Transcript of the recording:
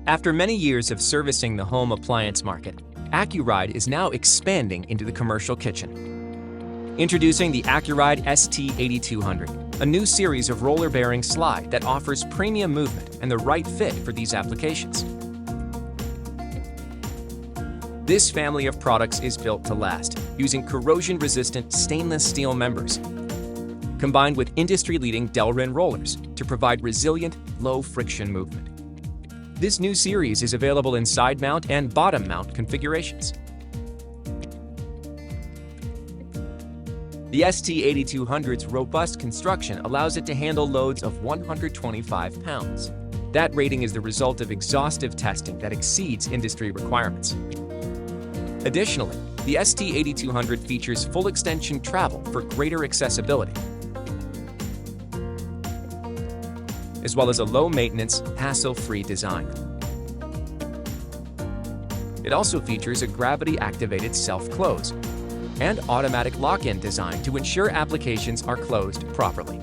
After many years of servicing the home appliance market, AccuRide is now expanding into the commercial kitchen. Introducing the AccuRide ST8200, a new series of roller-bearing slide that offers premium movement and the right fit for these applications. This family of products is built to last, using corrosion-resistant stainless steel members, combined with industry-leading Delrin rollers to provide resilient, low-friction movement. This new series is available in side mount and bottom mount configurations. The ST8200's robust construction allows it to handle loads of 125 pounds. That rating is the result of exhaustive testing that exceeds industry requirements. Additionally, the ST8200 features full extension travel for greater accessibility, as well as a low-maintenance, hassle-free design. It also features a gravity-activated self-close and automatic lock-in design to ensure applications are closed properly.